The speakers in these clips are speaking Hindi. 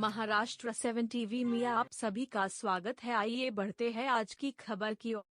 महाराष्ट्र 7 टीवी में आप सभी का स्वागत है। आइए बढ़ते हैं आज की खबर की ओर।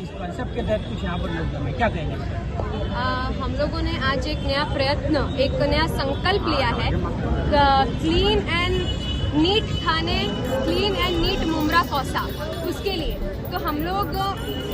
इस कॉन्सेप्ट के तहत कुछ यहाँ पर लोग जमे, क्या कहेंगे? हम लोगों ने आज एक नया प्रयत्न, एक नया संकल्प लिया है। Clean and neat Thane, clean and neat Mumbra Kausa. उसके लिए तो हम लोग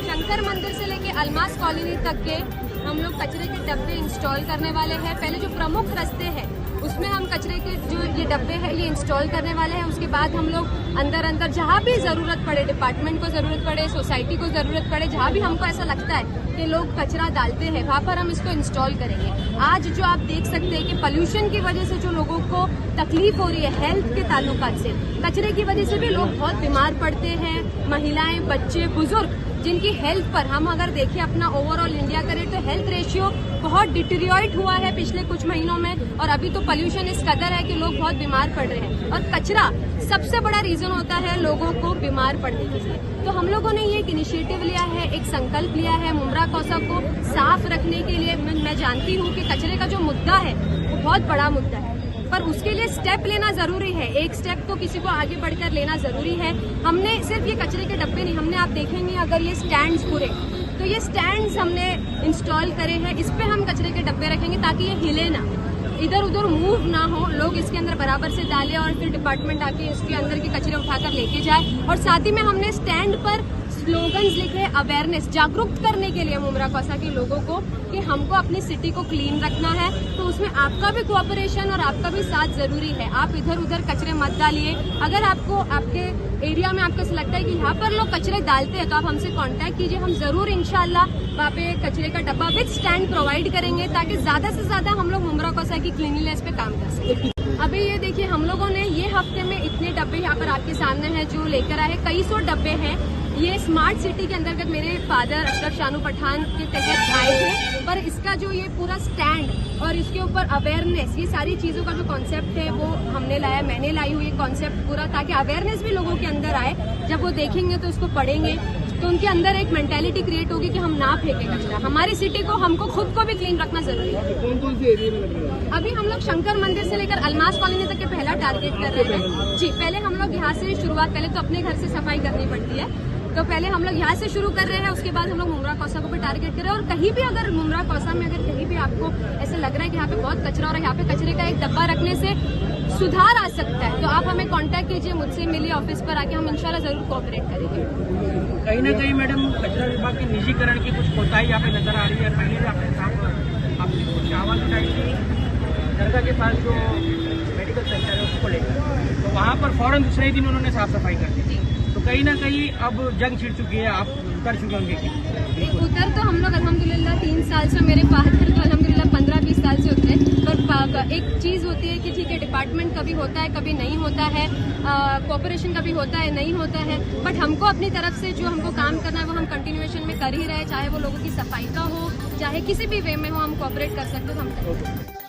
शंकर मंदिर से लेके अलमास कॉलोनी तक के हम लोग कचरे के डब्बे इंस्टॉल करने वाले हैं। पहले जो प्रमुख रास्ते हैं उसमें हम कचरे के जो ये डब्बे हैं ये इंस्टॉल करने वाले हैं। उसके बाद हम लोग अंदर जहाँ भी जरूरत पड़े, डिपार्टमेंट को जरूरत पड़े, सोसाइटी को जरूरत पड़े, जहाँ भी हमको ऐसा लगता है कि लोग कचरा डालते हैं वहाँ पर हम इसको इंस्टॉल करेंगे। आज जो आप देख सकते हैं कि पोल्यूशन की वजह से जो लोगों को तकलीफ हो रही है हेल्थ के ताल्लुकात से, कचरे की वजह से भी लोग बहुत बीमार पड़ते हैं। महिलाएं, बच्चे, बुजुर्ग जिनकी हेल्थ पर हम अगर देखें अपना ओवरऑल इंडिया करें तो हेल्थ रेशियो बहुत डिटेरियोरेट हुआ है पिछले कुछ महीनों में। और अभी तो पोल्यूशन इस कदर है कि लोग बहुत बीमार पड़ रहे हैं और कचरा सबसे बड़ा रीजन होता है लोगों को बीमार पड़ने के लिए। तो हम लोगों ने ये एक इनिशिएटिव लिया है, एक संकल्प लिया है मुमरा कौसा को साफ रखने के लिए। मैं जानती हूँ कि कचरे का जो मुद्दा है वो बहुत बड़ा मुद्दा है, पर उसके लिए स्टेप लेना जरूरी है। एक स्टेप तो किसी को आगे बढ़कर लेना जरूरी है। हमने सिर्फ ये कचरे के डब्बे नहीं, हमने आप देखेंगे अगर ये स्टैंड्स पूरे, तो ये स्टैंड्स हमने इंस्टॉल करे हैं। इस पे हम कचरे के डब्बे रखेंगे ताकि ये हिले ना, इधर उधर मूव ना हो, लोग इसके अंदर बराबर से डालें और फिर डिपार्टमेंट आके इसके अंदर के कचरे उठाकर लेके जाए। और साथ ही में हमने स्टैंड पर स्लोगन्स लिखे, अवेयरनेस जागरूक करने के लिए मुमरा कौसा के लोगों को कि हमको अपनी सिटी को क्लीन रखना है। तो उसमें आपका भी कोऑपरेशन और आपका भी साथ जरूरी है। आप इधर उधर कचरे मत डालिए। अगर आपको आपके एरिया में आपको ऐसा लगता है कि यहाँ पर लोग कचरे डालते हैं तो आप हमसे कांटेक्ट कीजिए। हम जरूर इंशाल्लाह वहाँ पे कचरे का डब्बा विद स्टैंड प्रोवाइड करेंगे ताकि ज्यादा से ज्यादा हम लोग मुमरा कौसा की क्लीनलीनेस पे काम कर सकें। अभी ये देखिए हम लोगों ने ये हफ्ते में इतने डब्बे यहाँ पर आपके सामने हैं जो लेकर आए, कई सौ डब्बे हैं। ये स्मार्ट सिटी के अंतर्गत मेरे फादर अशरफ शानू पठान के तहत आए थे, पर इसका जो ये पूरा स्टैंड और इसके ऊपर अवेयरनेस, ये सारी चीजों का जो कॉन्सेप्ट है वो हमने लाया, मैंने लाई हुई ये कॉन्सेप्ट पूरा, ताकि अवेयरनेस भी लोगों के अंदर आए। जब वो देखेंगे तो इसको पढ़ेंगे तो उनके अंदर एक मेंटालिटी क्रिएट होगी कि हम ना फेंके कचरा। हमारी सिटी को, हमको खुद को भी क्लीन रखना जरूरी है। कौन से एरिया में लग रहा है? अभी हम लोग शंकर मंदिर से लेकर अलमास कॉलोनी तक के पहला टारगेट कर रहे हैं जी। पहले हम लोग यहाँ से शुरुआत, पहले तो अपने घर से सफाई करनी पड़ती है, तो पहले हम लोग यहाँ से शुरू कर रहे हैं। उसके बाद हम लोग मुमरा कौसा को भी टारगेट कर रहे हैं। और कहीं भी अगर मुमरा कौसा में अगर कहीं भी आपको ऐसा लग रहा है कि यहाँ पे बहुत कचरा हो रहा है, यहाँ पे कचरे का एक डब्बा रखने से सुधार आ सकता है, तो आप हमें कांटेक्ट कीजिए, मुझसे मिलिए ऑफिस पर आके, हम इंशाल्लाह जरूर कोऑपरेट करेंगे। कहीं ना कहीं मैडम कचरा विभाग के निजीकरण की कुछ कोताही यहाँ पे नजर आ रही है। पहले भी आपने साफ आपने कुछ आवाज उठाई थी दरगाह के पास जो मेडिकल सेंटर है उसको लेकर, तो वहाँ पर फौरन दूसरे ही दिन उन्होंने साफ सफाई कर दी। तो कहीं ना कहीं अब जंग छिड़ चुकी है, आप उतर चुके होंगे। उधर तो हम लोग अल्हम्दुलिल्लाह 3 साल से, मेरे फादर तो अल्हम्दुलिल्लाह 15-20 साल से उतरे। पर एक चीज होती है कि ठीक है डिपार्टमेंट कभी होता है कभी नहीं होता है, कोऑपरेशन कभी होता है नहीं होता है, बट हमको अपनी तरफ से जो हमको काम करना है वो हम कंटिन्यूएशन में कर ही रहे, चाहे वो लोगों की सफाई का हो, चाहे किसी भी वे में हो, हम कोऑपरेट कर सकते हो, हम करें।